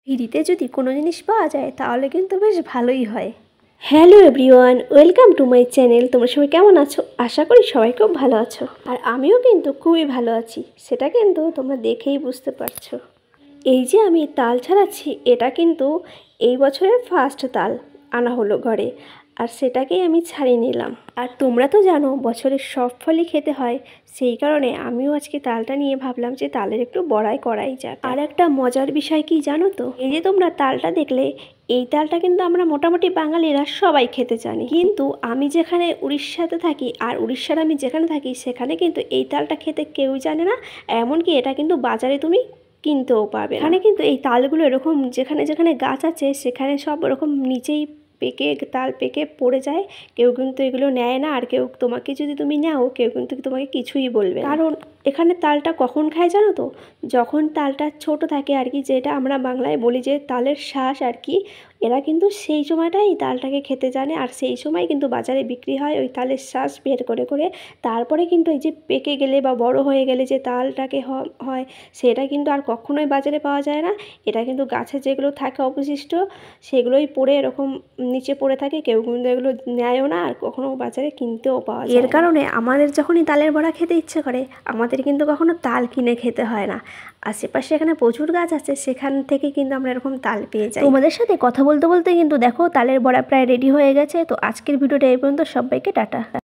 ফ্রিতে যদি কোনো জিনিস পাওয়া যায় তাহলে কিন্তু বেশ ভালোই হয়। Hello everyone, welcome to my channel. তোমরা সবাই কেমন আছো? আশা করি সবাই খুব ভালো আছো, আর আমিও কিন্তু খুবই ভালো আছি। সেটা কিন্তু তোমরা দেখেই বুঝতে পারছো। এই যে আমি তাল ছাড়াচ্ছি, এটা কিন্তু এই বছরের ফার্স্ট তাল আনা হলো ঘরে, আর সেটাকেই আমি ছাড়িয়ে নিলাম। আর তোমরা তো জানো বছরের সব ফলই খেতে হয়, সেই কারণে আমিও আজকে তালটা নিয়ে ভাবলাম যে তালের একটু বড়াই করাই যাক। আর একটা মজার বিষয় কি জানো তো, এই যে তোমরা তালটা দেখলে, এই তালটা কিন্তু আমরা মোটামুটি বাঙালিরা সবাই খেতে জানি, কিন্তু আমি যেখানে উড়িষ্যাতে থাকি, আর উড়িষ্যার আমি যেখানে থাকি সেখানে কিন্তু এই তালটা খেতে কেউই জানে না। এমনকি এটা কিন্তু বাজারে তুমি কিনতেও পাবে। এখানে কিন্তু এই তালগুলো এরকম যেখানে যেখানে গাছ আছে সেখানে সব এরকম নিচেই পেকে তাল পেকে পড়ে যায়। কেউ কিন্তু এগুলো নেয় না, আর কেউ তোমাকে যদি তুমি নাও কেউ কিন্তু তোমাকে কিছুই বলবে না। কারণ এখানে তালটা কখন খায় জানো তো, যখন তালটা ছোট থাকে আর কি, যেটা আমরা বাংলায় বলি যে তালের শ্বাস আর কি, এরা কিন্তু সেই সময়টাই তালটাকে খেতে জানে। আর সেই সময় কিন্তু বাজারে বিক্রি হয় ওই তালের শ্বাস বের করে করে। তারপরে কিন্তু এই যে পেকে গেলে বা বড় হয়ে গেলে যে তালটাকে হয়, সেটা কিন্তু আর কখনোই বাজারে পাওয়া যায় না। এটা কিন্তু গাছে যেগুলো থাকে অবশিষ্ট, সেগুলোই পড়ে এরকম নিচে পড়ে থাকে। কেউ কিন্তু এগুলো নেয়ও না, আর কখনো বাজারে কিনতেও পাওয়া যায় না। এর কারণে আমাদের যখনই তালের বড়া খেতে ইচ্ছে করে, আমাদের কিন্তু কখনো তাল কিনে খেতে হয় না। আশেপাশে এখানে প্রচুর গাছ আছে, সেখান থেকে কিন্তু আমরা এরকম তাল পেয়ে যাই। তোমাদের সাথে কথা বলতে বলতে কিন্তু দেখো তালের বড়া প্রায় রেডি হয়ে গেছে। তো আজকের ভিডিওটা এই পর্যন্ত, সবাইকে টাটা।